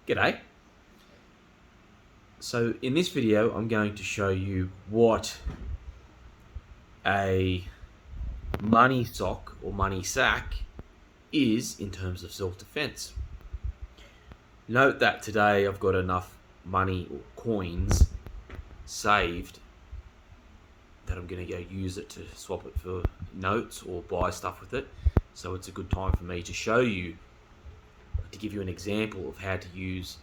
G'day. So in this video I'm going to show you what a money sock or money sack is in terms of self-defense. Note that today I've got enough money or coins saved that I'm going to go use it to swap it for notes or buy stuff with it. So it's a good time for me to show you, to give you an example of how to use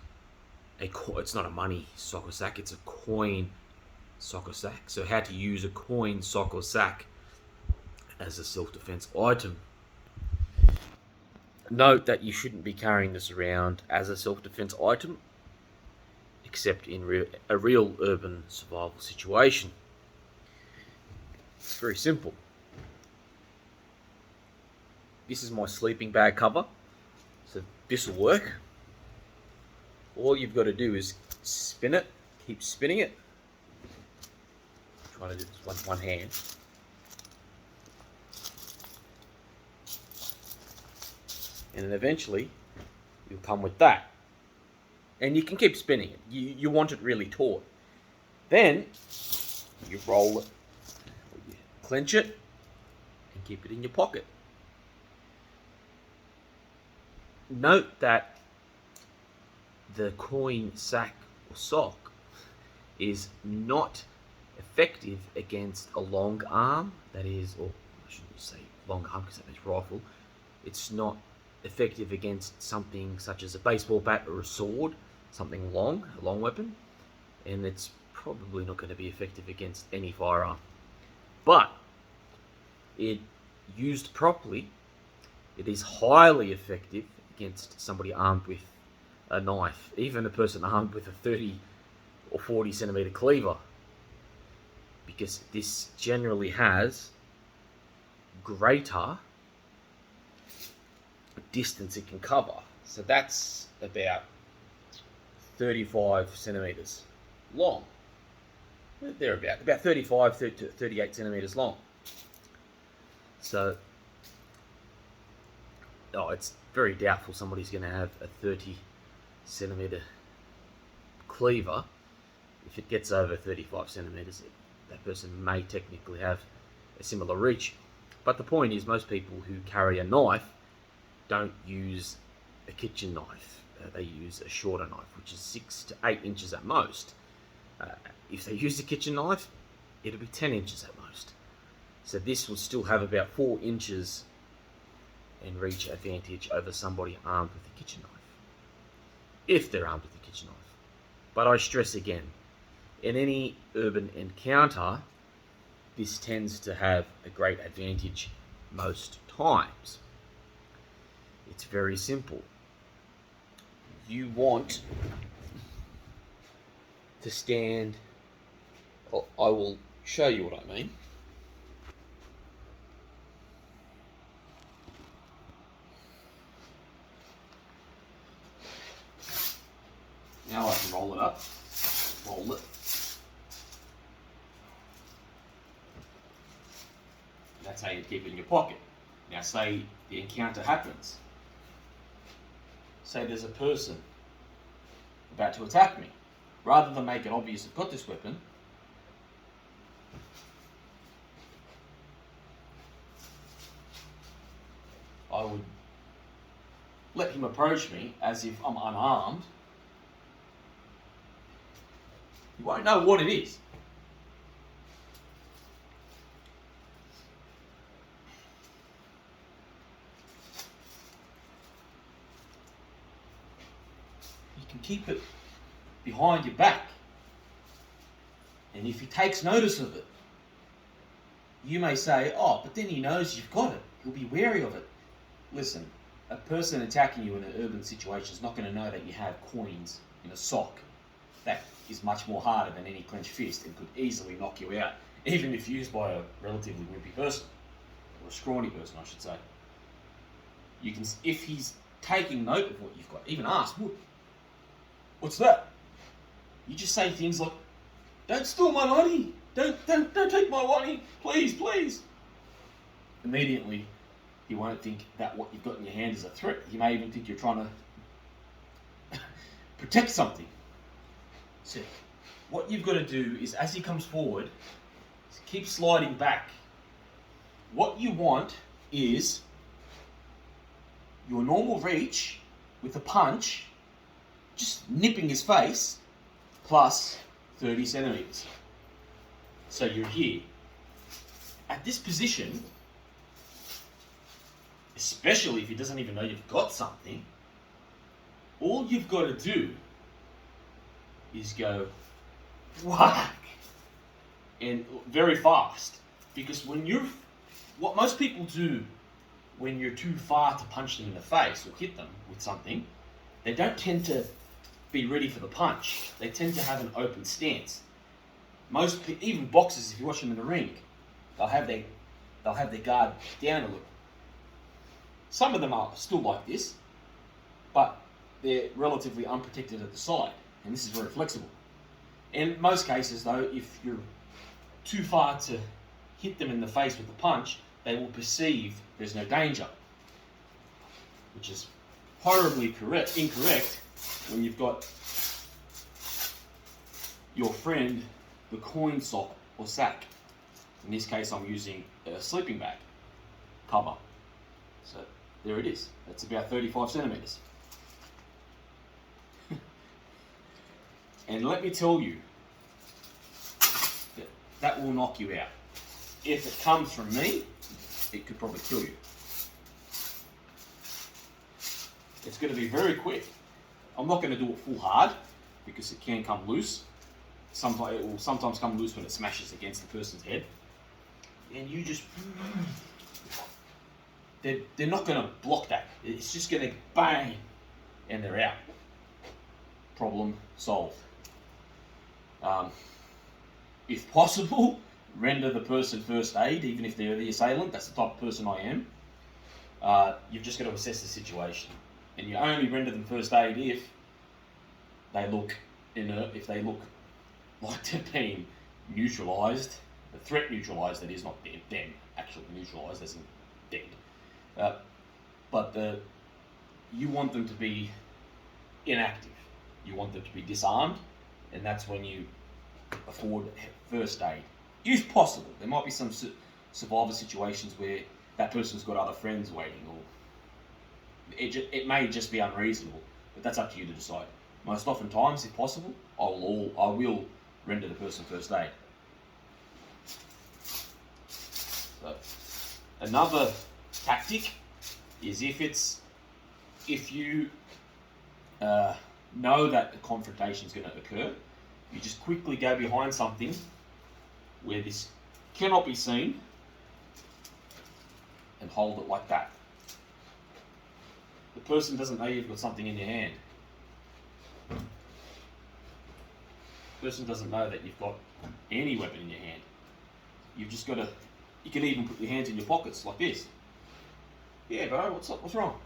it's not a money sock or sack, it's a coin sock or sack. So how to use a coin sock or sack as a self-defense item. Note that you shouldn't be carrying this around as a self-defense item except in a real urban survival situation. It's very simple. This is my sleeping bag cover, so this will work. All you've got to do is spin it, keep spinning it. I'm trying to do this with one hand. And then eventually you'll come with that. And you can keep spinning it. You want it really taut. Then you roll it, or you clench it, and keep it in your pocket. Note that the coin sack or sock is not effective against a long arm, that is, or I shouldn't say long arm because that means rifle. It's not effective against something such as a baseball bat or a sword, something long, a long weapon, and it's probably not going to be effective against any firearm. But it used properly, it is highly effective against somebody armed with a knife, even a person armed with a 30 or 40 centimeter cleaver, because this generally has greater distance it can cover. So that's about 35 centimeters long. They're about 35 to 38 centimeters long. So it's very doubtful somebody's going to have a 30 centimeter cleaver. If it gets over 35 centimeters, that person may technically have a similar reach. But the point is, most people who carry a knife don't use a kitchen knife. They use a shorter knife, which is 6 to 8 inches at most. If they use a kitchen knife, it'll be 10 inches at most. So this will still have about 4 inches in reach advantage over somebody armed with a kitchen knife, if they're armed with a kitchen knife. But I stress again, in any urban encounter, this tends to have a great advantage most times. It's very simple. You want to stand, I will show you what I mean. Now I can roll it up, roll it. That's how you keep it in your pocket. Now say the encounter happens. Say there's a person about to attack me. Rather than make it obvious I've got this weapon, I would let him approach me as if I'm unarmed. You won't know what it is. You can keep it behind your back. And if he takes notice of it, you may say, oh, but then he knows you've got it. He'll be wary of it. Listen, a person attacking you in an urban situation is not going to know that you have coins in a sock. That is much more harder than any clenched fist and could easily knock you out, even if used by a relatively wimpy person, or a scrawny person, I should say. You can, if he's taking note of what you've got, even ask, what's that? You just say things like, don't steal my money, don't take my money, please, please. Immediately, he won't think that what you've got in your hand is a threat. He may even think you're trying to protect something. So what you've got to do is, as he comes forward, keep sliding back. What you want is your normal reach with a punch, just nipping his face, plus 30 centimeters. So you're here. At this position, especially if he doesn't even know you've got something, all you've got to do is go whack, and very fast. Because what most people do when you're too far to punch them in the face or hit them with something, they don't tend to be ready for the punch. They tend to have an open stance. Even boxers, if you watch them in the ring, they'll have their guard down a little. Some of them are still like this, but they're relatively unprotected at the side, and this is very flexible. In most cases, though, if you're too far to hit them in the face with a punch, they will perceive there's no danger, which is horribly incorrect when you've got your friend the coin sock or sack. In this case, I'm using a sleeping bag cover. So there it is. That's about 35 centimeters. And let me tell you, that will knock you out. If it comes from me, it could probably kill you. It's going to be very quick. I'm not going to do it full hard because it can come loose. Sometimes it will sometimes come loose when it smashes against the person's head. And you just... They're not going to block that. It's just going to bang and they're out. Problem solved. If possible, render the person first aid, even if they're the assailant. That's the type of person I am. You've just got to assess the situation. And you only render them first aid if they look inert, if they look like they're being neutralised. The threat neutralised, that is, not dead. Them actually neutralised, as in dead. But you want them to be inactive. You want them to be disarmed, and that's when you afford first aid. If possible, there might be some survivor situations where that person's got other friends waiting, or it may just be unreasonable, but that's up to you to decide. Most oftentimes, if possible, I will render the person first aid. So, another tactic is if you know that the confrontation is going to occur, you just quickly go behind something where this cannot be seen and hold it like that. The person doesn't know you've got something in your hand. The person doesn't know that you've got any weapon in your hand. You've just got to... You can even put your hands in your pockets like this. Yeah, bro, what's up? What's wrong?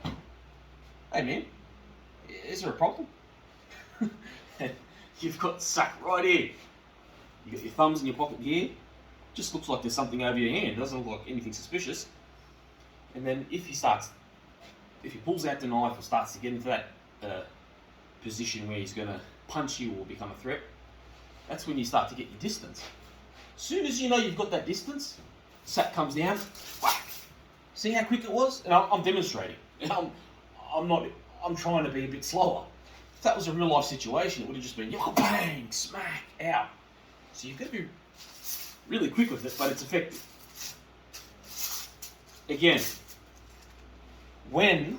Hey, man, is there a problem? You've got sack right here. You got your thumbs in your pocket here. Just looks like there's something over your hand. Doesn't look like anything suspicious. And then if he pulls out the knife or starts to get into that position where he's going to punch you or become a threat, that's when you start to get your distance. As soon as you know you've got that distance, sack comes down, whack. See how quick it was? And I'm demonstrating. I'm trying to be a bit slower. If that was a real life situation, it would have just been bang, smack, out. So you've got to be really quick with it, but it's effective. Again, when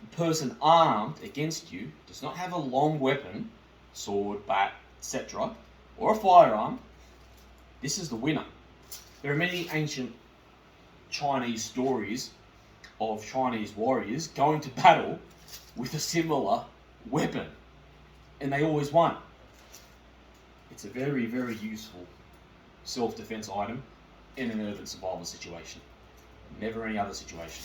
the person armed against you does not have a long weapon, sword, bat, etc., or a firearm, this is the winner. There are many ancient Chinese stories of Chinese warriors going to battle with a similar weapon, and they always won. It's a very, very useful self-defense item in an urban survival situation. Never any other situation.